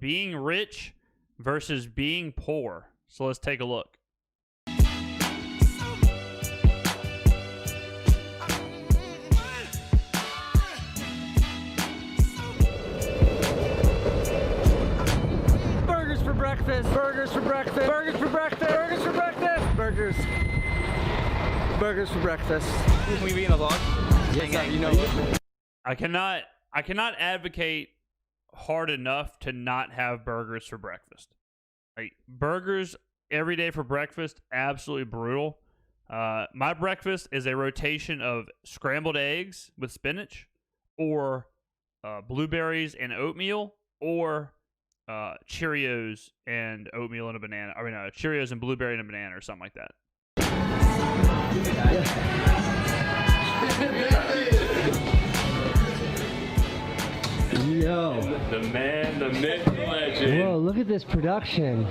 being rich versus being poor. So let's take a look. Burgers for breakfast. Burgers for breakfast. Burgers for breakfast. Burgers for breakfast. Burgers. Burgers for breakfast. Can we be in a vlog? Yes, you know. I cannot advocate hard enough to not have burgers for breakfast. Like, burgers every day for breakfast, absolutely brutal. My breakfast is a rotation of scrambled eggs with spinach, or blueberries and oatmeal, or Cheerios and oatmeal and a banana. I mean, Cheerios and blueberry and a banana, or something like that. Yo. The man, the myth, the legend. Whoa, look at this production.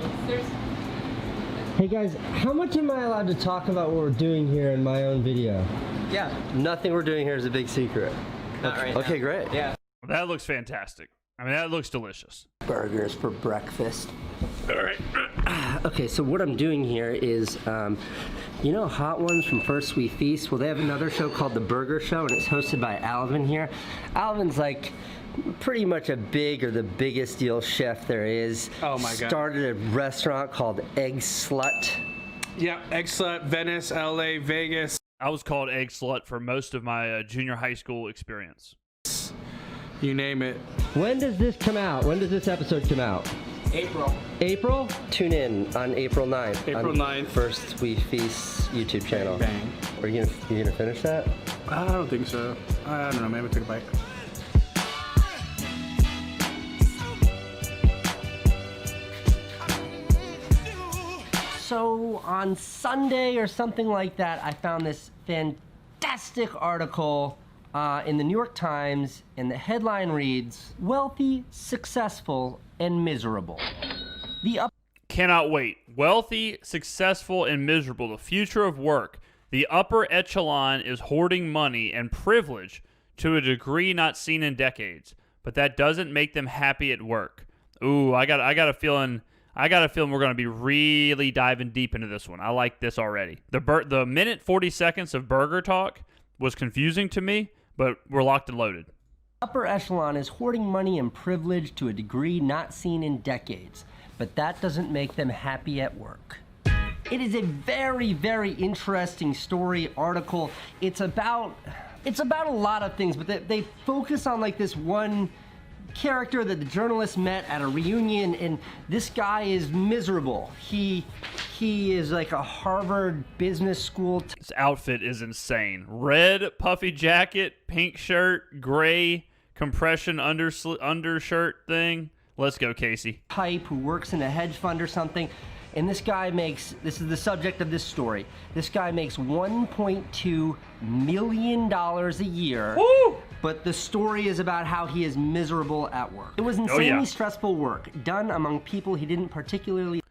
Hey guys, how much am I allowed to talk about what we're doing here in my own video? Yeah. Nothing we're doing here is a big secret. Not right Okay, now. great. Yeah. Well, that looks fantastic. I mean, that looks delicious. Burgers for breakfast. All right. Okay, so what I'm doing here is, you know Hot Ones from First Sweet Feast? Well, they have another show called The Burger Show, and it's hosted by Alvin here. Alvin's like pretty much the biggest deal chef there is. Oh my God. Started a restaurant called Egg Slut. Yeah, Egg Slut, Venice, LA, Vegas. I was called Egg Slut for most of my junior high school experience. You name it. When does this come out? When does this episode come out? April. April? Tune in on April 9th. April on 9th. First Sweet Feast YouTube channel. Bang. Are you gonna finish that? I don't think so. I don't know, maybe take a bite. So on Sunday or something like that, I found this fantastic article in the New York Times, and the headline reads, "Wealthy, Successful, and Miserable." Cannot wait. Wealthy, successful, and miserable. The future of work. The upper echelon is hoarding money and privilege to a degree not seen in decades, but that doesn't make them happy at work. Ooh, I got a feeling we're going to be really diving deep into this one. I like this already. The minute 40 seconds of burger talk was confusing to me, but we're locked and loaded. Upper echelon is hoarding money and privilege to a degree not seen in decades, but that doesn't make them happy at work. It is a very, very interesting story, article. It's about a lot of things, but they focus on like this one character that the journalist met at a reunion, and this guy is miserable. He is like a Harvard Business School. This outfit is insane. Red puffy jacket, pink shirt, gray compression undershirt thing. Let's go, Casey. Type who works in a hedge fund or something. And this guy makes, this is the subject of this story, this guy makes $1.2 million a year. Woo! But the story is about how he is miserable at work. It was insanely stressful work, done among people he didn't particularly...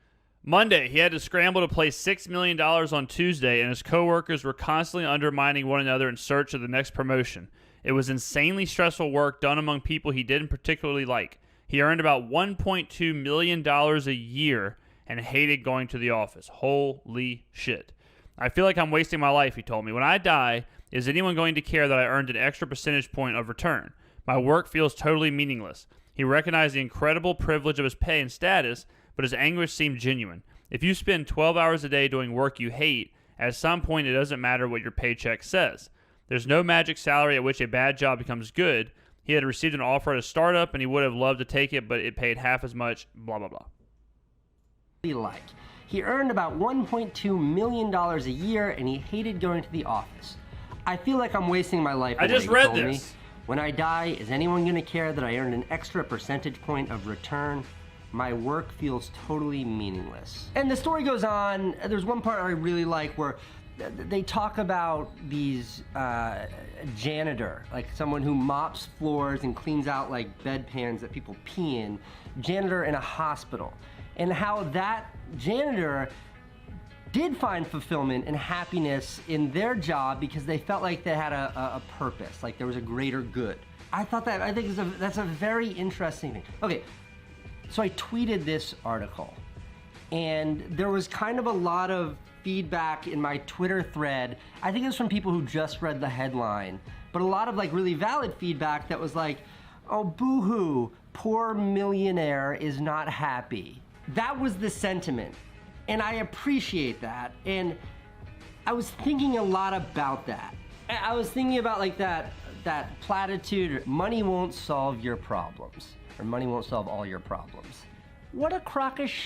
Monday, he had to scramble to place $6 million on Tuesday, and his coworkers were constantly undermining one another in search of the next promotion. It was insanely stressful work done among people he didn't particularly like. He earned about $1.2 million a year and hated going to the office. Holy shit. I feel like I'm wasting my life, he told me. When I die, is anyone going to care that I earned an extra percentage point of return? My work feels totally meaningless. He recognized the incredible privilege of his pay and status, but his anguish seemed genuine. If you spend 12 hours a day doing work you hate, at some point it doesn't matter what your paycheck says. There's no magic salary at which a bad job becomes good. He had received an offer at a startup and he would have loved to take it, but it paid half as much, blah, blah, blah. He earned about $1.2 million a year and he hated going to the office. I feel like I'm wasting my life. I just read this. When I die, is anyone going to care that I earned an extra percentage point of return? My work feels totally meaningless. And the story goes on. There's one part I really like where they talk about these janitor, like someone who mops floors and cleans out like bedpans that people pee in, janitor in a hospital, and how that janitor did find fulfillment and happiness in their job because they felt like they had a purpose, like there was a greater good. I think that's a very interesting thing. Okay, So I tweeted this article, and there was kind of a lot of feedback in my Twitter thread. I think it was from people who just read the headline, but a lot of like really valid feedback that was like, oh, boo-hoo, poor millionaire is not happy. That was the sentiment, and I appreciate that. And I was thinking a lot about that. I was thinking about like that platitude, money won't solve your problems, or money won't solve all your problems. What a crock of shit.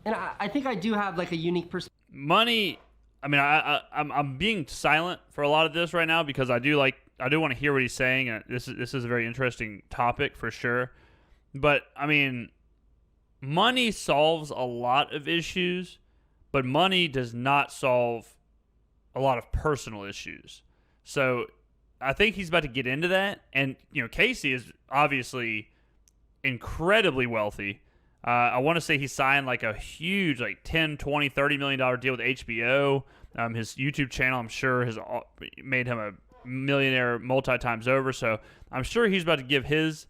And I think I do have like a unique perspective. Money, I mean, I'm being silent for a lot of this right now because I do want to hear what he's saying. And this is a very interesting topic for sure. But I mean, money solves a lot of issues, but money does not solve a lot of personal issues. So I think he's about to get into that. And, you know, Casey is obviously incredibly wealthy. I want to say he signed like a huge, like 10, 20, $30 million deal with HBO. His YouTube channel, I'm sure, has made him a millionaire multi times over. So I'm sure he's about to give his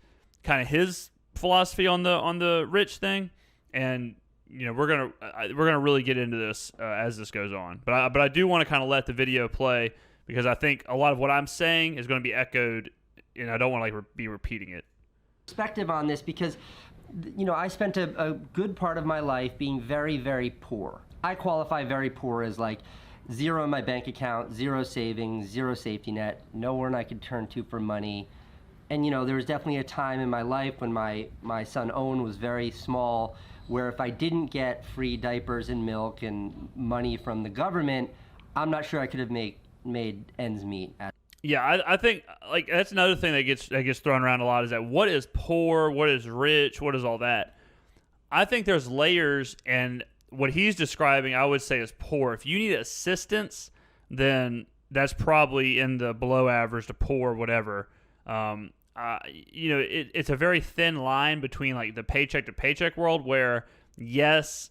philosophy on the rich thing. And, you know, we're gonna really get into this as this goes on. But I do want to kind of let the video play because I think a lot of what I'm saying is going to be echoed, and I don't want to be repeating it. Perspective on this because, you know, I spent a good part of my life being very, very poor. I qualify very poor as like zero in my bank account, zero savings, zero safety net, no one I could turn to for money. And, you know, there was definitely a time in my life when my son Owen was very small where if I didn't get free diapers and milk and money from the government, I'm not sure I could have made ends meet. Yeah, I think like that's another thing that gets thrown around a lot is that what is poor, what is rich, what is all that. I think there's layers, and what he's describing I would say is poor. If you need assistance, then that's probably in the below average to poor, whatever. You know, it's a very thin line between like the paycheck to paycheck world where yes,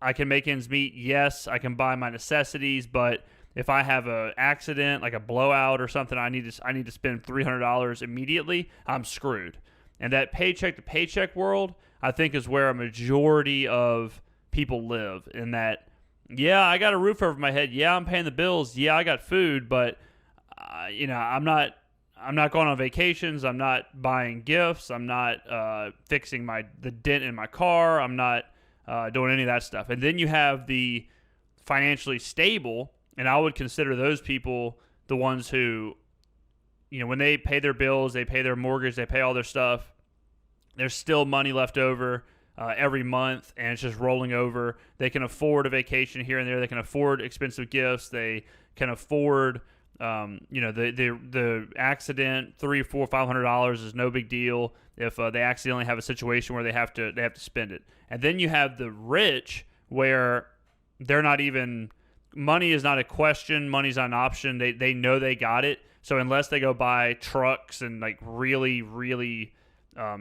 I can make ends meet, yes, I can buy my necessities, but if I have an accident, like a blowout or something, I need to spend $300 immediately, I'm screwed. And that paycheck to paycheck world, I think, is where a majority of people live. In that, yeah, I got a roof over my head. Yeah, I'm paying the bills. Yeah, I got food, but you know, I'm not going on vacations. I'm not buying gifts. I'm not fixing the dent in my car. I'm not doing any of that stuff. And then you have the financially stable. And I would consider those people the ones who, you know, when they pay their bills, they pay their mortgage, they pay all their stuff, there's still money left over every month, and it's just rolling over. They can afford a vacation here and there. They can afford expensive gifts. They can afford, you know, the accident, $300, $400, $500 is no big deal if they accidentally have a situation where they have to spend it. And then you have the rich where they're not even. Money is not a question. Money's not an option. They know they got it. So unless they go buy trucks and like really, really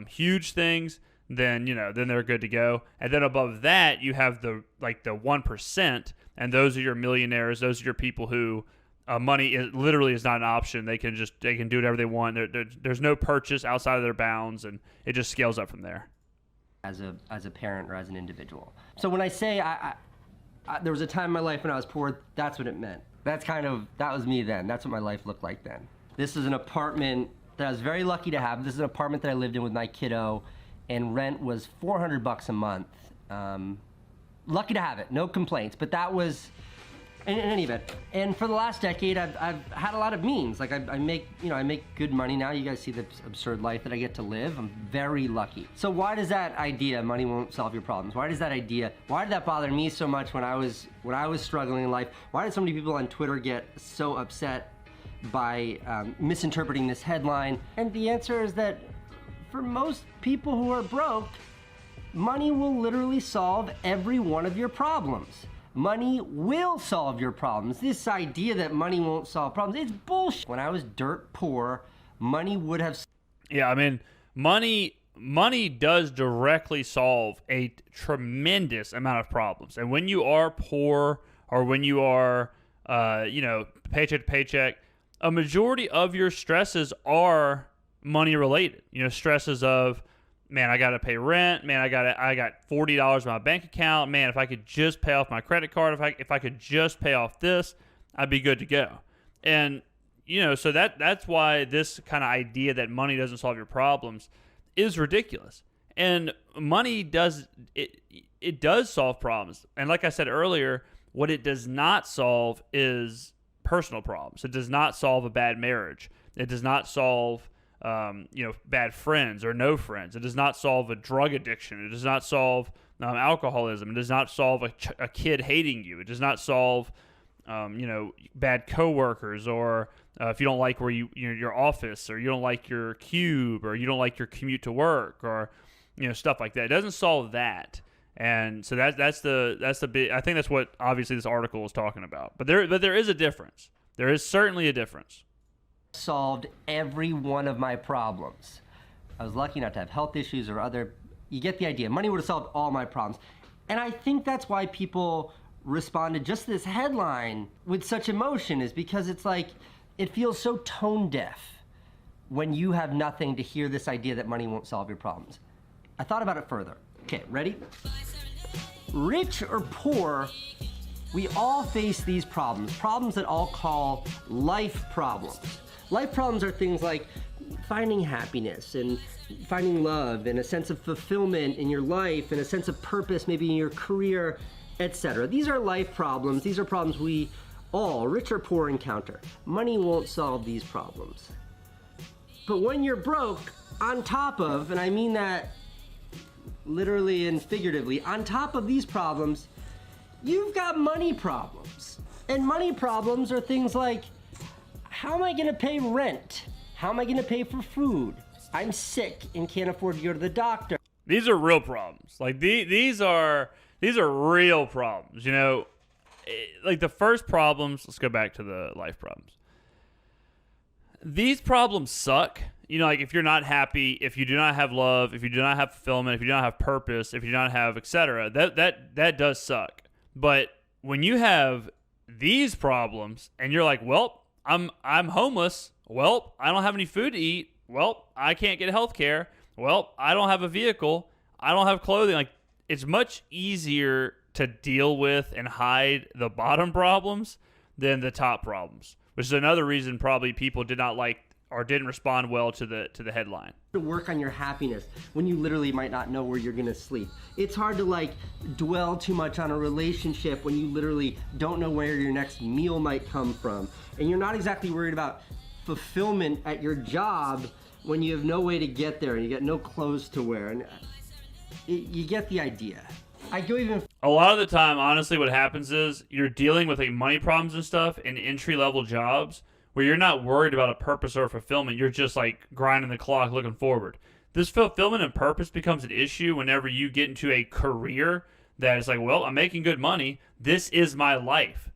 huge things, then, you know, then they're good to go. And then above that, you have the 1%, and those are your millionaires. Those are your people who money literally is not an option. They can do whatever they want. There's no purchase outside of their bounds, and it just scales up from there. As a parent or as an individual. So when I say there was a time in my life when I was poor, that's what it meant. That was me then. That's what my life looked like then. This is an apartment that I was very lucky to have. This is an apartment that I lived in with my kiddo, and rent was $400 a month. Lucky to have it, no complaints, but that was, in any event. And for the last decade, I've had a lot of means. Like I make good money now. You guys see the absurd life that I get to live. I'm very lucky. So why does that idea, money won't solve your problems? Why did that bother me so much when I was struggling in life? Why did so many people on Twitter get so upset by misinterpreting this headline? And the answer is that for most people who are broke, money will literally solve every one of your problems. Money will solve your problems. This idea that money won't solve problems, it's bullshit. When I was dirt poor, money would have... Yeah, I mean, money does directly solve a tremendous amount of problems. And when you are poor or when you are, you know, paycheck to paycheck, a majority of your stresses are money related. You know, stresses of, man, I got to pay rent. Man, I got $40 in my bank account. Man, if I could just pay off my credit card, if I could just pay off this, I'd be good to go. And so that's why this kind of idea that money doesn't solve your problems is ridiculous. And money does solve problems. And like I said earlier, what it does not solve is personal problems. It does not solve a bad marriage. It does not solve bad friends or no friends. It does not solve a drug addiction. It does not solve alcoholism. It does not solve a kid hating you. It does not solve bad coworkers, or if you don't like where your office, or you don't like your cube, or you don't like your commute to work, or stuff like that. It doesn't solve that. And so that's the big. I think that's what obviously this article is talking about. But there is a difference. There is certainly a difference. Solved every one of my problems. I was lucky not to have health issues or other. You get the idea. Money would have solved all my problems. And I think that's why people responded just to this headline with such emotion, is because it's like, it feels so tone deaf when you have nothing to hear this idea that money won't solve your problems. I thought about it further. Okay, ready? Rich or poor, we all face these problems that I'll call life problems. Life problems are things like finding happiness and finding love and a sense of fulfillment in your life and a sense of purpose maybe in your career, etc. These are life problems. These are problems we all, rich or poor, encounter. Money won't solve these problems. But when you're broke, on top of, and I mean that literally and figuratively, on top of these problems, you've got money problems. And money problems are things like, how am I gonna pay rent? How am I gonna pay for food? I'm sick and can't afford to go to the doctor. These are real problems. Like these are real problems. Like the first problems. Let's go back to the life problems. These problems suck. Like if you're not happy, if you do not have love, if you do not have fulfillment, if you do not have purpose, if you do not have etc. That does suck. But when you have these problems and you're like, well, I'm homeless. Well, I don't have any food to eat. Well, I can't get health care. Well, I don't have a vehicle. I don't have clothing. Like, it's much easier to deal with and hide the bottom problems than the top problems, which is another reason probably people did not like or didn't respond well to the headline. To work on your happiness when you literally might not know where you're gonna sleep. It's hard to dwell too much on a relationship when you literally don't know where your next meal might come from. And you're not exactly worried about fulfillment at your job when you have no way to get there and you get no clothes to wear. And you get the idea. A lot of the time, honestly, what happens is you're dealing with money problems and stuff in entry-level jobs where you're not worried about a purpose or fulfillment. You're just grinding the clock, looking forward. This fulfillment and purpose becomes an issue whenever you get into a career that is well, I'm making good money. This is my life,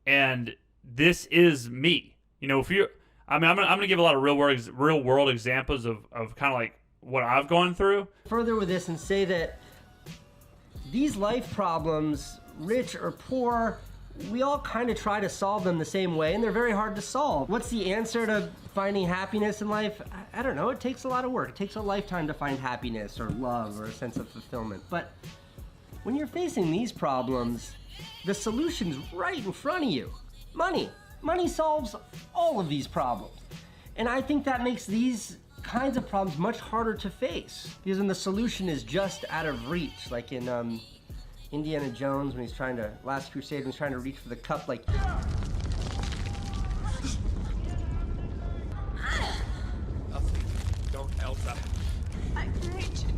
and this is me. If you, I'm gonna give a lot of real world examples of kind of what I've gone through. Further with this and say that these life problems, rich or poor, we all kind of try to solve them the same way, and they're very hard to solve. What's the answer to finding happiness in life? I don't know. It takes a lot of work. It takes a lifetime to find happiness or love or a sense of fulfillment. But when you're facing these problems, the solution's right in front of you. Money. Money solves all of these problems. And I think that makes these kinds of problems much harder to face, because when the solution is just out of reach, like in Indiana Jones when he's Last Crusade, when he's trying to reach for the cup, Nothing. Don't, Elsa. I can reach it.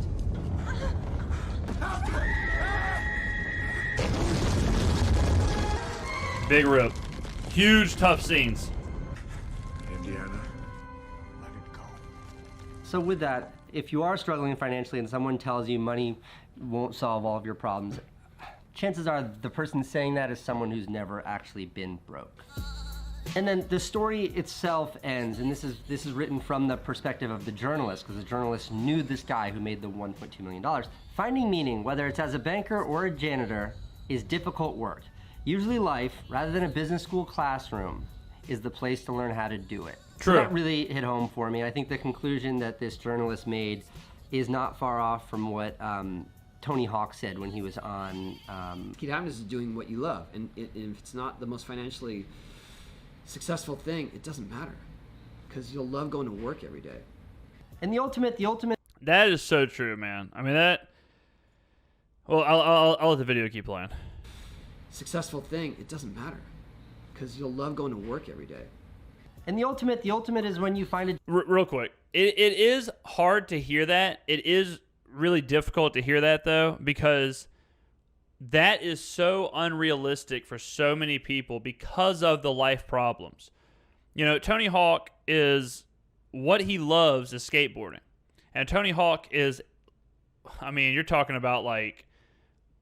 Big rip. Huge, tough scenes. Indiana, let it go. So with that, if you are struggling financially and someone tells you money won't solve all of your problems, chances are the person saying that is someone who's never actually been broke. And then the story itself ends, and this is written from the perspective of the journalist, because the journalist knew this guy who made the $1.2 million. Finding meaning, whether it's as a banker or a janitor, is difficult work. Usually life, rather than a business school classroom, is the place to learn how to do it. True. So that really hit home for me. I think the conclusion that this journalist made is not far off from what Tony Hawk said when he was on. Key to happiness is doing what you love, and if it's not the most financially successful thing, it doesn't matter, because you'll love going to work every day. And the ultimate. That is so true, man. I mean that. Well, I'll let the video keep playing. Successful thing, it doesn't matter, because you'll love going to work every day. And the ultimate is when you find it. Real quick, it is hard to hear that. It is really difficult to hear that, though, because that is so unrealistic for so many people because of the life problems. You know, Tony Hawk is, what he loves is skateboarding. And Tony Hawk is, I mean, you're talking about like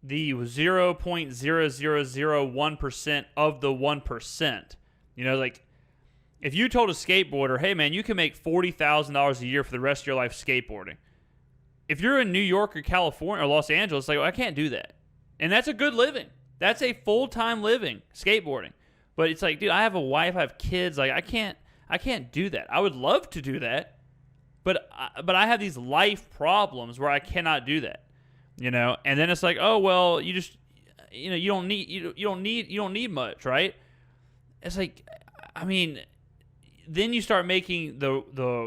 the 0.0001% of the 1%. You know, like, if you told a skateboarder, hey, man, you can make $40,000 a year for the rest of your life skateboarding. If you're in New York or California or Los Angeles, like, well, I can't do that. And that's a good living. That's a full-time living, skateboarding. But it's like, dude, I have a wife, I have kids. Like, I can't do that. I would love to do that. But I have these life problems where I cannot do that. You know? And then it's like, oh, well, you just, you know, you don't need much, right? It's like, I mean, then you start making the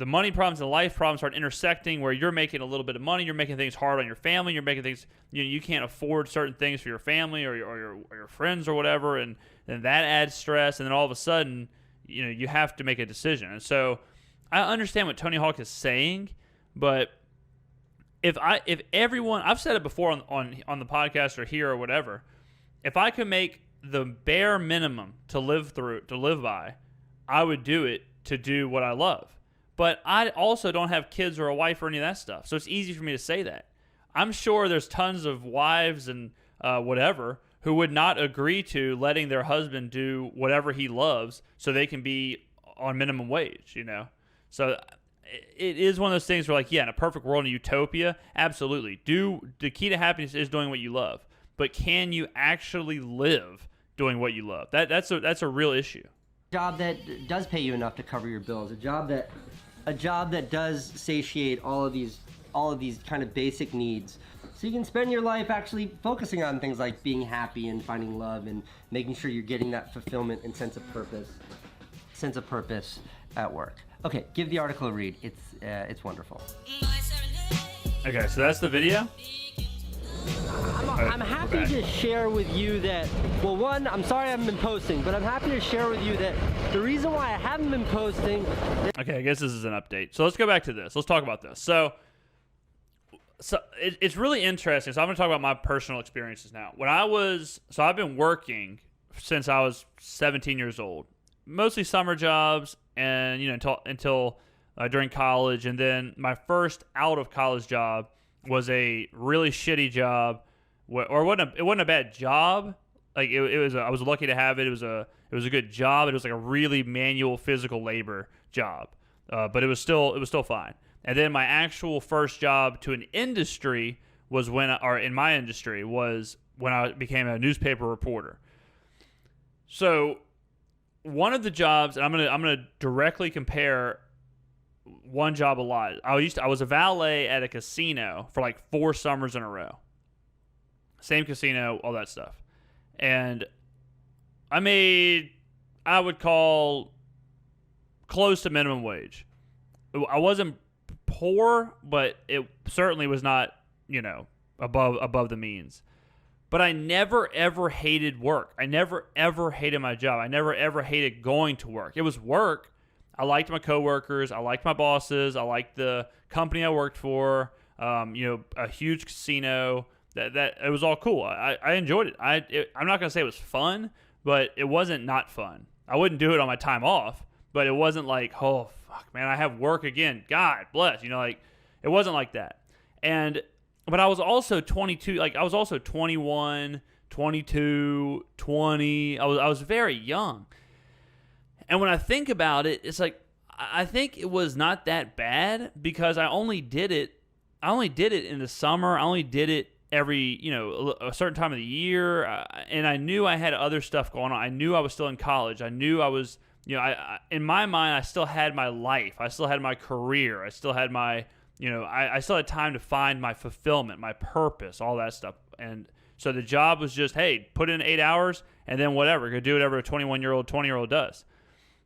money problems and the life problems start intersecting, where you're making a little bit of money, you're making things hard on your family, you're making things, you know, you can't afford certain things for your family or your friends or whatever, and then that adds stress, and then all of a sudden, you know, you have to make a decision. And so I understand what Tony Hawk is saying, but if everyone, I've said it before on the podcast or here or whatever, if I could make the bare minimum to live by, I would do it to do what I love. But I also don't have kids or a wife or any of that stuff, so it's easy for me to say that. I'm sure there's tons of wives and whatever who would not agree to letting their husband do whatever he loves so they can be on minimum wage, you know? So it is one of those things where, like, yeah, in a perfect world, in a utopia, absolutely. The key to happiness is doing what you love. But can you actually live doing what you love? That's a real issue. A job that does pay you enough to cover your bills. A job that does satiate all of these kind of basic needs. So you can spend your life actually focusing on things like being happy and finding love and making sure you're getting that fulfillment and sense of purpose at work. Okay, give the article a read. It's wonderful. Okay, so that's the video. I'm happy to share with you that, well, one, I'm sorry I haven't been posting, but I'm happy to share with you that the reason why I haven't been posting... Okay, I guess this is an update. So let's go back to this. Let's talk about this. So it's really interesting. So I'm going to talk about my personal experiences now. So I've been working since I was 17 years old. Mostly summer jobs, and, you know, until during college. And then my first out of college job was a really shitty job, or it wasn't a bad job. Like it was, I was lucky to have it. It was a good job. It was like a really manual physical labor job, but it was still fine. And then my actual first job to an industry was when I became a newspaper reporter. So one of the jobs, and I'm gonna directly compare one job a lot. I was a valet at a casino for like 4 summers in a row. Same casino, all that stuff. And I made, I would call, close to minimum wage. I wasn't poor, but it certainly was not, you know, above the means. But I never, ever hated work. I never, ever hated my job. I never, ever hated going to work. It was work. I liked my coworkers. I liked my bosses. I liked the company I worked for. You know, a huge casino. That it was all cool. I enjoyed it. I'm not going to say it was fun, but it wasn't not fun. I wouldn't do it on my time off, but it wasn't like, oh, fuck, man, I have work again. God bless. You know, like, it wasn't like that. But I was also 22, like, I was also 21, 22, 20. I was very young. And when I think about it, it's like, I think it was not that bad because I only did it in the summer. I only did it every, you know, a certain time of the year. And I knew I had other stuff going on. I knew I was still in college. I knew I was I in my mind, I still had my life. I still had my career. I still had my, I still had time to find my fulfillment, my purpose, all that stuff. And so the job was just, hey, put in 8 hours and then whatever. Go do whatever a 21-year-old, 20-year-old does.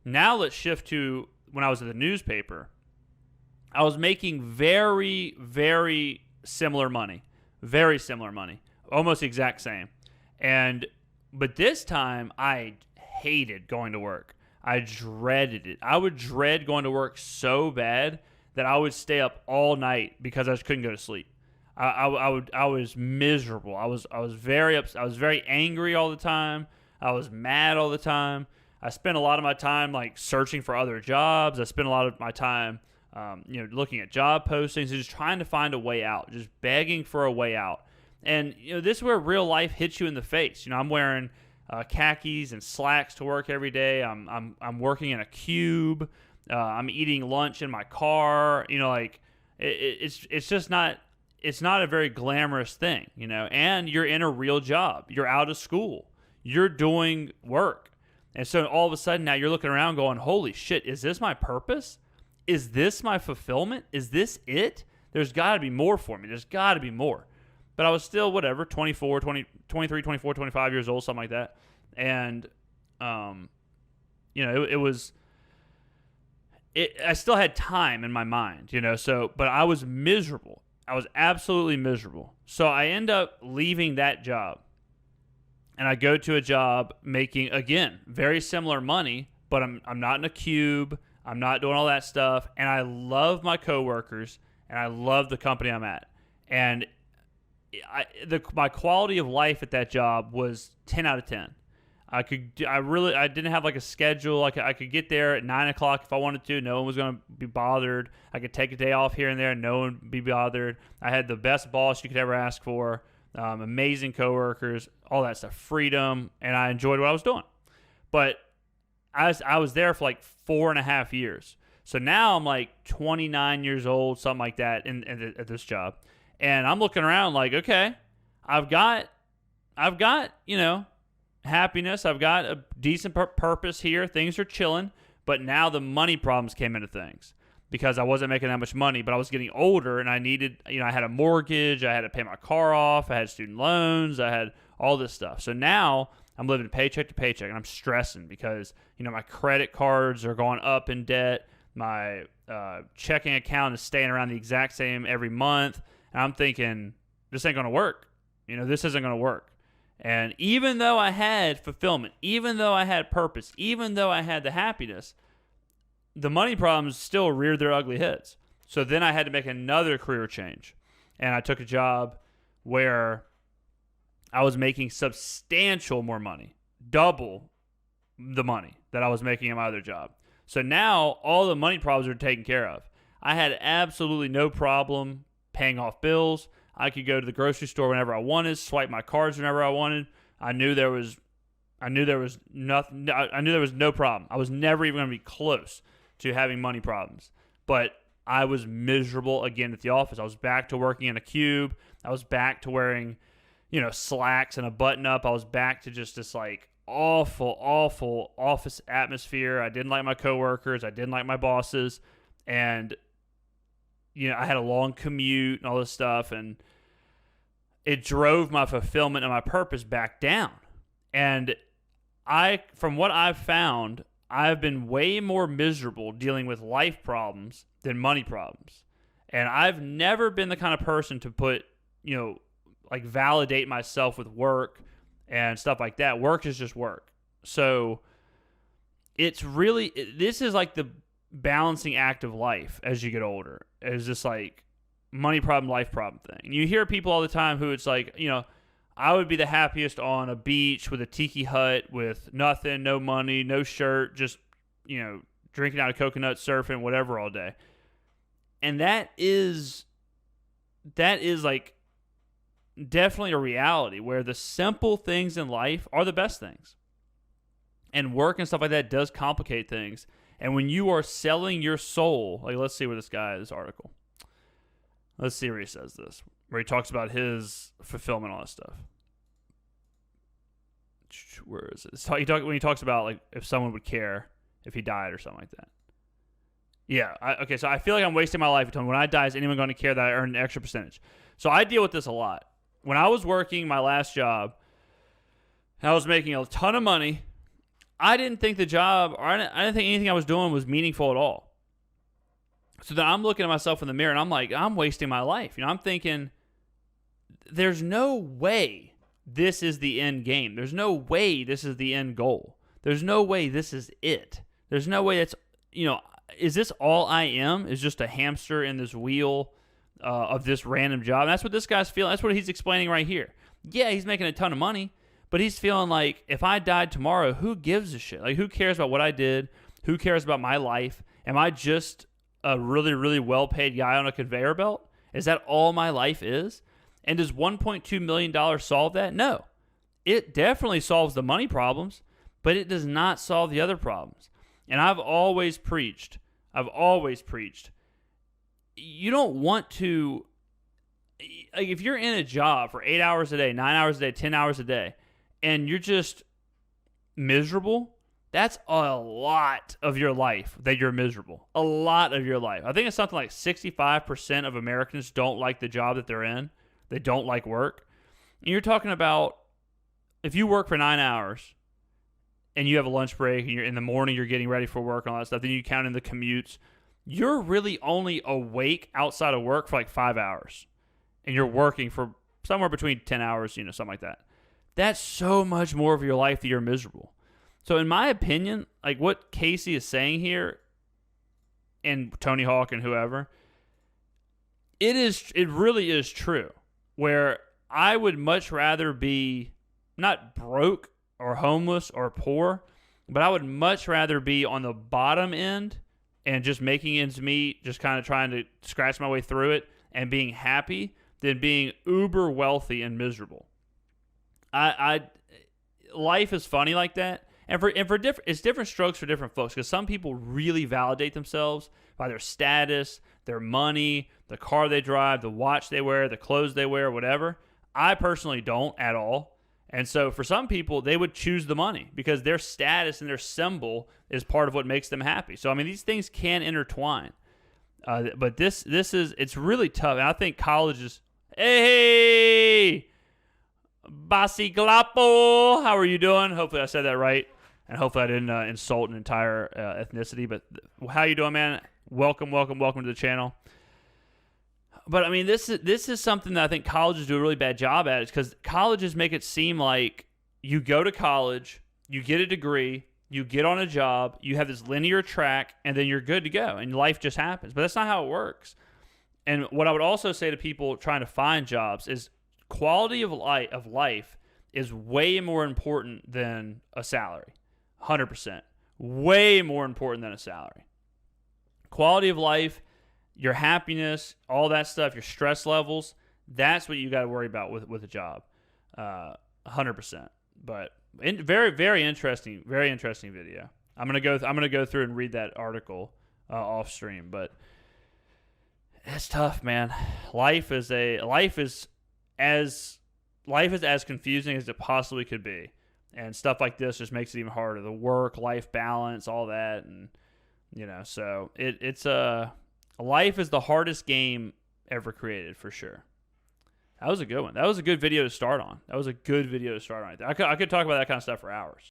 Now let's shift to when I was at the newspaper. I was making very, very similar money. Very similar money. Almost exact same. But this time, I hated going to work. I dreaded it. I would dread going to work so bad that I would stay up all night because I just couldn't go to sleep. I was miserable. I was very upset. I was very angry all the time. I was mad all the time. I spent a lot of my time like searching for other jobs. I spent a lot of my time looking at job postings and just trying to find a way out, just begging for a way out. And this is where real life hits you in the face. I'm wearing khakis and slacks to work every day. I'm working in a cube. I'm eating lunch in my car. It's just not. It's not a very glamorous thing, And you're in a real job. You're out of school. You're doing work, and so all of a sudden now you're looking around, going, "Holy shit! Is this my purpose? Is this my fulfillment? Is this it? There's got to be more for me. There's got to be more." But I was still, 23, 24, 25 years old, something like that. And, I still had time in my mind, but I was miserable. I was absolutely miserable. So I end up leaving that job. And I go to a job making, again, very similar money, but I'm not in a cube. I'm not doing all that stuff. And I love my coworkers, and I love the company I'm at. And my quality of life at that job was 10 out of 10. I didn't have like a schedule. I could get there at 9 o'clock if I wanted to. No one was going to be bothered. I could take a day off here and there and no one would be bothered. I had the best boss you could ever ask for. Amazing coworkers, all that stuff, freedom, and I enjoyed what I was doing. But I was there for like 4.5 years. So now I'm like 29 years old, something like that, at this job. And I'm looking around like, okay, I've got, happiness. I've got a decent purpose here. Things are chilling. But now the money problems came into things because I wasn't making that much money, but I was getting older and I needed, I had a mortgage. I had to pay my car off. I had student loans. I had all this stuff. So now I'm living paycheck to paycheck and I'm stressing because, my credit cards are going up in debt. My checking account is staying around the exact same every month. And I'm thinking, this ain't going to work. This isn't going to work. And even though I had fulfillment, even though I had purpose, even though I had the happiness, the money problems still reared their ugly heads. So then I had to make another career change. And I took a job where I was making substantial more money, double the money that I was making in my other job. So now all the money problems are taken care of. I had absolutely no problem paying off bills. I could go to the grocery store whenever I wanted, swipe my cards whenever I wanted. I knew there was no problem. I was never even going to be close to having money problems. But I was miserable again at the office. I was back to working in a cube. I was back to wearing, slacks and a button up. I was back to just this like awful office atmosphere. I didn't like my coworkers. I didn't like my bosses. And I had a long commute and all this stuff, and it drove my fulfillment and my purpose back down. And from what I've found, I've been way more miserable dealing with life problems than money problems. And I've never been the kind of person to put, validate myself with work and stuff like that. Work is just work. So this is like the balancing act of life as you get older. Is this like money problem, life problem thing. And you hear people all the time who it's like, I would be the happiest on a beach with a tiki hut with nothing, no money, no shirt, just, drinking out of coconut, surfing, whatever all day. And that is like definitely a reality where the simple things in life are the best things. And work and stuff like that does complicate things. And when you are selling your soul, like let's see where this article. Let's see where he says this, where he talks about his fulfillment, all that stuff. Where is it? When he talks about like if someone would care if he died or something like that. Yeah. Okay, so I feel like I'm wasting my life. When I die, is anyone going to care that I earned an extra percentage? So I deal with this a lot. When I was working my last job, I was making a ton of money. I didn't think the job, or I didn't think anything I was doing was meaningful at all. So then I'm looking at myself in the mirror, and I'm like, I'm wasting my life. I'm thinking, there's no way this is the end game. There's no way this is the end goal. There's no way this is it. There's no way that's, is this all I am? Is just a hamster in this wheel of this random job? And that's what this guy's feeling. That's what he's explaining right here. Yeah, he's making a ton of money, but he's feeling like, if I died tomorrow, who gives a shit? Like, who cares about what I did? Who cares about my life? Am I just a really, really well-paid guy on a conveyor belt? Is that all my life is? And does $1.2 million solve that? No. It definitely solves the money problems, but it does not solve the other problems. And I've always preached, you don't want to, like, if you're in a job for 8 hours a day, 9 hours a day, 10 hours a day, and you're just miserable, that's a lot of your life that you're miserable. A lot of your life. I think it's something like 65% of Americans don't like the job that they're in. They don't like work. And you're talking about, if you work for 9 hours and you have a lunch break and you're in the morning, you're getting ready for work and all that stuff, then you count in the commutes, you're really only awake outside of work for like 5 hours. And you're working for somewhere between 10 hours, something like that. That's so much more of your life that you're miserable. So in my opinion, like what Casey is saying here, and Tony Hawk and whoever, it really is true. Where I would much rather be not broke or homeless or poor, but I would much rather be on the bottom end and just making ends meet, just kind of trying to scratch my way through it and being happy than being uber wealthy and miserable. Life is funny like that. And for different, it's different strokes for different folks, because some people really validate themselves by their status, their money, the car they drive, the watch they wear, the clothes they wear, whatever. I personally don't at all. And so for some people, they would choose the money because their status and their symbol is part of what makes them happy. So, I mean, these things can intertwine. But it's really tough. And I think colleges, hey, Basiglapo, how are you doing? Hopefully I said that right. And hopefully I didn't insult an entire ethnicity. But how you doing, man? Welcome to the channel. But I mean, this is something that I think colleges do a really bad job at, is because colleges make it seem like you go to college, you get a degree, you get on a job, you have this linear track, and then you're good to go, and life just happens. But that's not how it works. And what I would also say to people trying to find jobs is quality of life is way more important than a salary. 100%. Way more important than a salary. Quality of life, your happiness, all that stuff, your stress levels, that's what you got to worry about with a job. 100%. But very, very interesting video. I'm gonna go through and read that article off stream, but it's tough, man. Life is as confusing as it possibly could be, and stuff like this just makes it even harder. The work-life balance, all that, and so life is the hardest game ever created, for sure. That was a good one. That was a good video to start on. I could talk about that kind of stuff for hours.